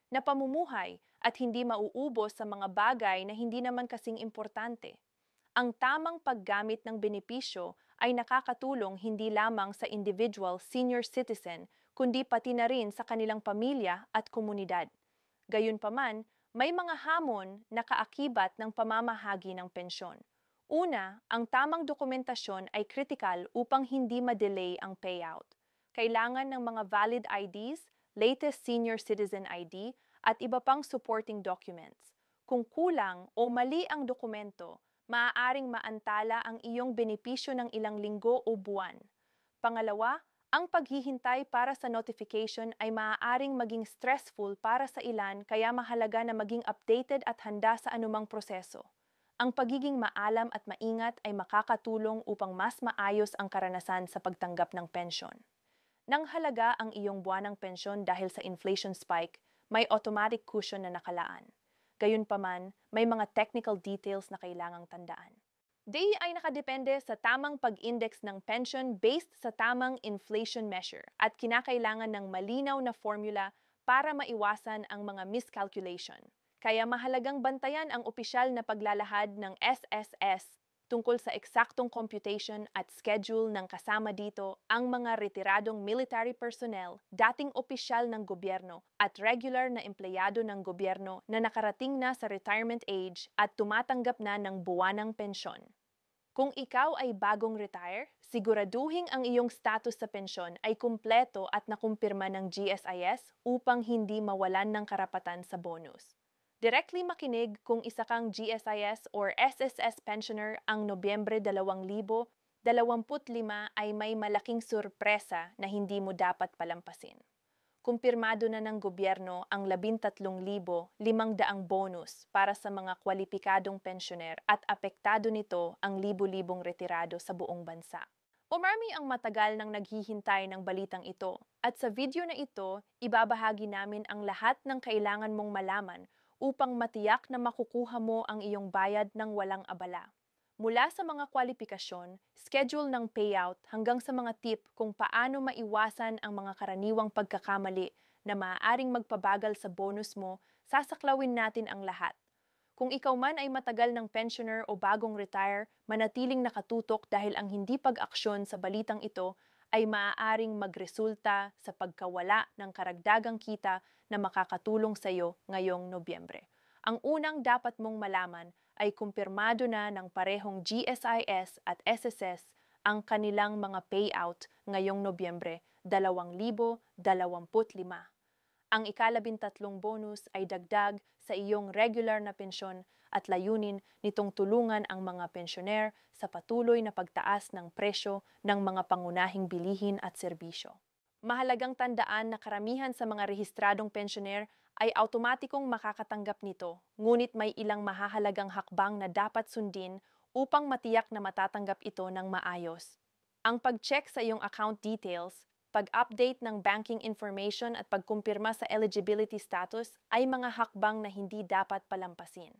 na pamumuhay at hindi mauubos sa mga bagay na hindi naman kasing importante. Ang tamang paggamit ng benepisyo ay nakakatulong hindi lamang sa individual senior citizen kundi pati na rin sa kanilang pamilya at komunidad. Gayunpaman, may mga hamon na kaakibat ng pamamahagi ng pensyon. Una, ang tamang dokumentasyon ay kritikal upang hindi ma-delay ang payout. Kailangan ng mga valid IDs, latest senior citizen ID, at iba pang supporting documents. Kung kulang o mali ang dokumento, maaaring maantala ang iyong benepisyo ng ilang linggo o buwan. Pangalawa, ang paghihintay para sa notification ay maaaring maging stressful para sa ilan kaya mahalaga na maging updated at handa sa anumang proseso. Ang pagiging maalam at maingat ay makakatulong upang mas maayos ang karanasan sa pagtanggap ng pensyon. Nang halaga ang iyong buwanang pensyon dahil sa inflation spike, may automatic cushion na nakalaan. Gayunpaman, may mga technical details na kailangang tandaan. DAI ay nakadepende sa tamang pag-index ng pension based sa tamang inflation measure at kinakailangan ng malinaw na formula para maiwasan ang mga miscalculation. Kaya mahalagang bantayan ang opisyal na paglalahad ng SSS tungkol sa eksaktong computation at schedule ng kasama dito ang mga retiradong military personnel, dating opisyal ng gobyerno at regular na empleyado ng gobyerno na nakarating na sa retirement age at tumatanggap na ng buwanang pensyon. Kung ikaw ay bagong retire, siguraduhin ang iyong status sa pensyon ay kumpleto at nakumpirma ng GSIS upang hindi mawalan ng karapatan sa bonus. Directly makinig kung isa kang GSIS or SSS pensioner ang Nobyembre 2025 ay may malaking sorpresa na hindi mo dapat palampasin. Kumpirmado na ng gobyerno ang 13,500 bonus para sa mga kwalipikadong pensyoner at apektado nito ang libu-libong retirado sa buong bansa. Umarami ang matagal nang naghihintay ng balitang ito at sa video na ito, ibabahagi namin ang lahat ng kailangan mong malaman upang matiyak na makukuha mo ang iyong bayad ng walang abala. Mula sa mga kwalifikasyon, schedule ng payout hanggang sa mga tip kung paano maiwasan ang mga karaniwang pagkakamali na maaaring magpabagal sa bonus mo, sasaklawin natin ang lahat. Kung ikaw man ay matagal ng pensioner o bagong retire, manatiling nakatutok dahil ang hindi pag-aksyon sa balitang ito ay maaaring magresulta sa pagkawala ng karagdagang kita na makakatulong sa iyo ngayong Nobyembre. Ang unang dapat mong malaman ay kumpirmado na ng parehong GSIS at SSS ang kanilang mga payout ngayong Nobyembre 2025. Ang ikalabintatlong bonus ay dagdag sa iyong regular na pensyon at layunin nitong tulungan ang mga pensyoner sa patuloy na pagtaas ng presyo ng mga pangunahing bilihin at serbisyo. Mahalagang tandaan na karamihan sa mga rehistradong pensyoner ay automatikong makakatanggap nito, ngunit may ilang mahahalagang hakbang na dapat sundin upang matiyak na matatanggap ito ng maayos. Ang pag-check sa iyong account details, pag-update ng banking information at pagkumpirma sa eligibility status ay mga hakbang na hindi dapat palampasin.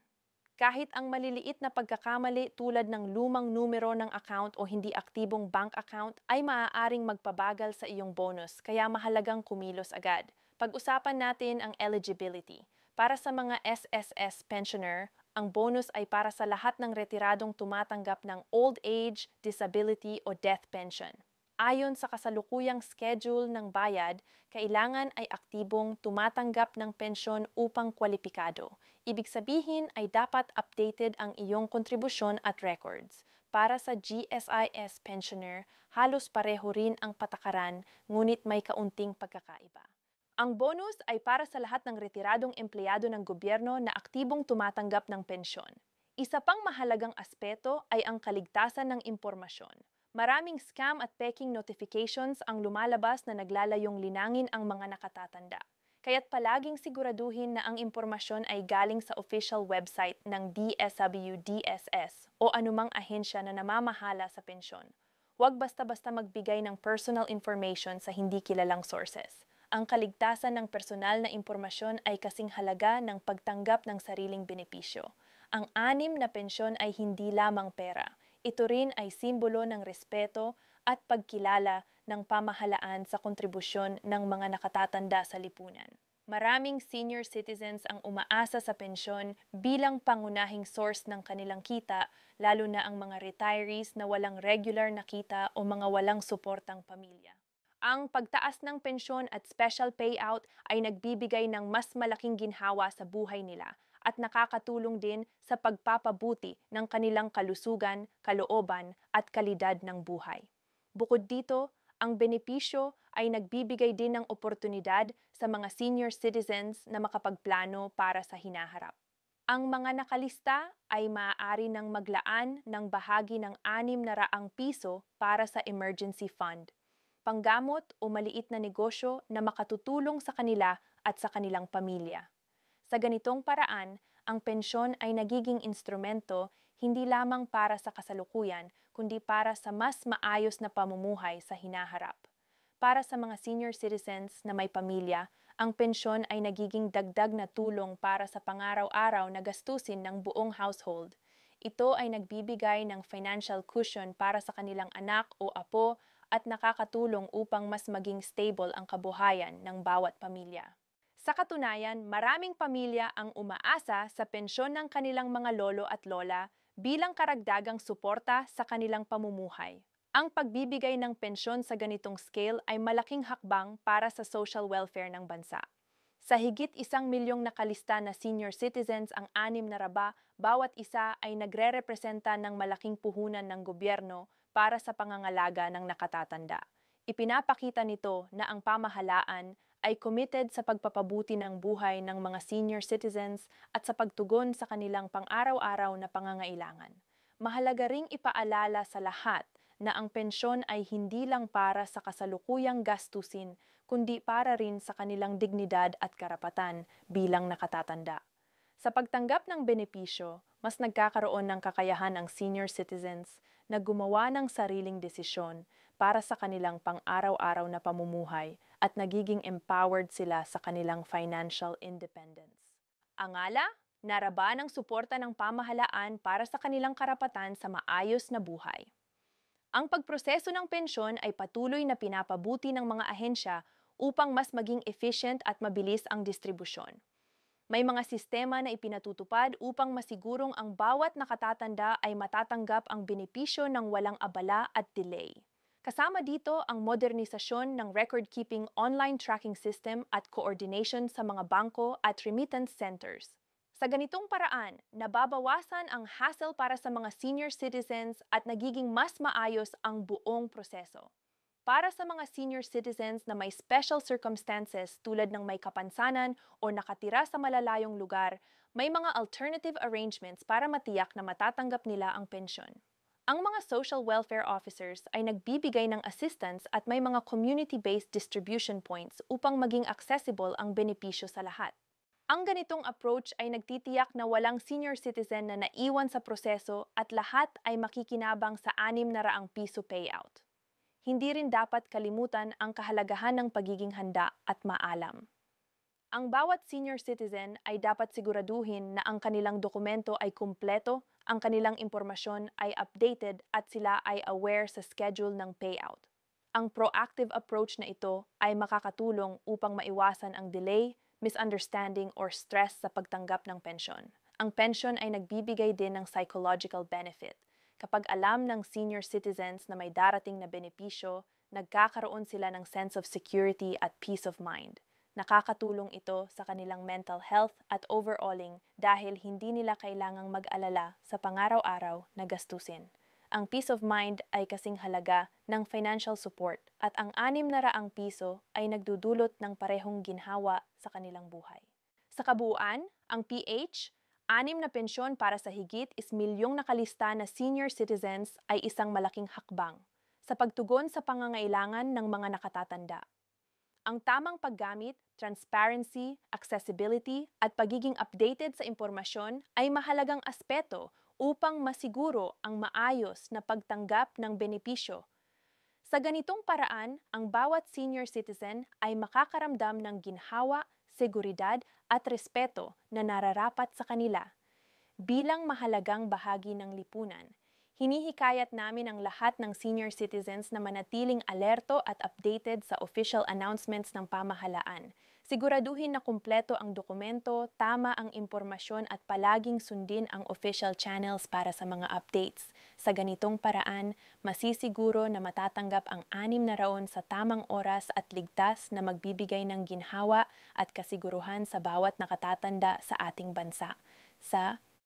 Kahit ang maliliit na pagkakamali tulad ng lumang numero ng account o hindi aktibong bank account ay maaaring magpabagal sa iyong bonus, kaya mahalagang kumilos agad. Pag-usapan natin ang eligibility. Para sa mga SSS pensioner, ang bonus ay para sa lahat ng retiradong tumatanggap ng old age, disability o death pension. Ayon sa kasalukuyang schedule ng bayad, kailangan ay aktibong tumatanggap ng pensyon upang kwalipikado. Ibig sabihin ay dapat updated ang iyong kontribusyon at records. Para sa GSIS pensioner, halos pareho rin ang patakaran, ngunit may kaunting pagkakaiba. Ang bonus ay para sa lahat ng retiradong empleyado ng gobyerno na aktibong tumatanggap ng pensyon. Isa pang mahalagang aspeto ay ang kaligtasan ng impormasyon. Maraming scam at peking notifications ang lumalabas na naglalayong linangin ang mga nakatatanda. Kaya't palaging siguraduhin na ang impormasyon ay galing sa official website ng DSWD-SS o anumang ahensya na namamahala sa pensyon. Huwag basta-basta magbigay ng personal information sa hindi kilalang sources. Ang kaligtasan ng personal na impormasyon ay kasing halaga ng pagtanggap ng sariling benepisyo. Ang 6 na pensyon ay hindi lamang pera. Ito rin ay simbolo ng respeto at pagkilala ng pamahalaan sa kontribusyon ng mga nakatatanda sa lipunan. Maraming senior citizens ang umaasa sa pensyon bilang pangunahing source ng kanilang kita, lalo na ang mga retirees na walang regular na kita o mga walang suportang pamilya. Ang pagtaas ng pensyon at special payout ay nagbibigay ng mas malaking ginhawa sa buhay nila at nakakatulong din sa pagpapabuti ng kanilang kalusugan, kalooban at kalidad ng buhay. Bukod dito, ang benepisyo ay nagbibigay din ng oportunidad sa mga senior citizens na makapagplano para sa hinaharap. Ang mga nakalista ay maaari ng maglaan ng bahagi ng 600 piso para sa emergency fund, panggamot o maliit na negosyo na makatutulong sa kanila at sa kanilang pamilya. Sa ganitong paraan, ang pensyon ay nagiging instrumento hindi lamang para sa kasalukuyan, kundi para sa mas maayos na pamumuhay sa hinaharap. Para sa mga senior citizens na may pamilya, ang pensyon ay nagiging dagdag na tulong para sa pangaraw-araw na gastusin ng buong household. Ito ay nagbibigay ng financial cushion para sa kanilang anak o apo at nakakatulong upang mas maging stable ang kabuhayan ng bawat pamilya. Sa katunayan, maraming pamilya ang umaasa sa pensyon ng kanilang mga lolo at lola bilang karagdagang suporta sa kanilang pamumuhay. Ang pagbibigay ng pensyon sa ganitong scale ay malaking hakbang para sa social welfare ng bansa. Sa higit 1 milyong nakalista na senior citizens ang 6 na bawat isa ay nagre-representa ng malaking puhunan ng gobyerno para sa pangangalaga ng nakatatanda. Ipinapakita nito na ang pamahalaan ay committed sa pagpapabuti ng buhay ng mga senior citizens at sa pagtugon sa kanilang pang-araw-araw na pangangailangan. Mahalaga ring ipaalala sa lahat na ang pensyon ay hindi lang para sa kasalukuyang gastusin, kundi para rin sa kanilang dignidad at karapatan bilang nakatatanda. Sa pagtanggap ng benepisyo, mas nagkakaroon ng kakayahan ang senior citizens na gumawa ng sariling desisyon para sa kanilang pang-araw-araw na pamumuhay at nagiging empowered sila sa kanilang financial independence. Angala, naraba ng suporta ng pamahalaan para sa kanilang karapatan sa maayos na buhay. Ang pagproseso ng pensyon ay patuloy na pinapabuti ng mga ahensya upang mas maging efficient at mabilis ang distribusyon. May mga sistema na ipinatutupad upang masigurong ang bawat nakatatanda ay matatanggap ang benepisyo ng walang abala at delay. Kasama dito ang modernisasyon ng record-keeping online tracking system at coordination sa mga bangko at remittance centers. Sa ganitong paraan, nababawasan ang hassle para sa mga senior citizens at nagiging mas maayos ang buong proseso. Para sa mga senior citizens na may special circumstances tulad ng may kapansanan o nakatira sa malalayong lugar, may mga alternative arrangements para matiyak na matatanggap nila ang pensyon. Ang mga social welfare officers ay nagbibigay ng assistance at may mga community-based distribution points upang maging accessible ang benepisyo sa lahat. Ang ganitong approach ay nagtitiyak na walang senior citizen na naiwan sa proseso at lahat ay makikinabang sa 600 piso payout. Hindi rin dapat kalimutan ang kahalagahan ng pagiging handa at maalam. Ang bawat senior citizen ay dapat siguraduhin na ang kanilang dokumento ay kumpleto, ang kanilang impormasyon ay updated at sila ay aware sa schedule ng payout. Ang proactive approach na ito ay makakatulong upang maiwasan ang delay, misunderstanding or stress sa pagtanggap ng pensyon. Ang pensyon ay nagbibigay din ng psychological benefit. Kapag alam ng senior citizens na may darating na benepisyo, nagkakaroon sila ng sense of security at peace of mind. Nakakatulong ito sa kanilang mental health at overalling dahil hindi nila kailangang mag-alala sa pangaraw-araw na gastusin. Ang peace of mind ay kasing halaga ng financial support at ang 600 piso ay nagdudulot ng parehong ginhawa sa kanilang buhay. Sa kabuuan, ang PH, 6 na pensyon para sa higit 1 milyong nakalista na senior citizens ay isang malaking hakbang sa pagtugon sa pangangailangan ng mga nakatatanda. Ang tamang paggamit, transparency, accessibility at pagiging updated sa impormasyon ay mahalagang aspeto upang masiguro ang maayos na pagtanggap ng benepisyo. Sa ganitong paraan, ang bawat senior citizen ay makakaramdam ng ginhawa, seguridad at respeto na nararapat sa kanila. Bilang mahalagang bahagi ng lipunan, hinihikayat namin ang lahat ng senior citizens na manatiling alerto at updated sa official announcements ng pamahalaan. Siguraduhin na kumpleto ang dokumento, tama ang impormasyon at palaging sundin ang official channels para sa mga updates. Sa ganitong paraan, masisiguro na matatanggap ang 6 na raon sa tamang oras at ligtas na magbibigay ng ginhawa at kasiguruhan sa bawat nakatatanda sa ating bansa. Sa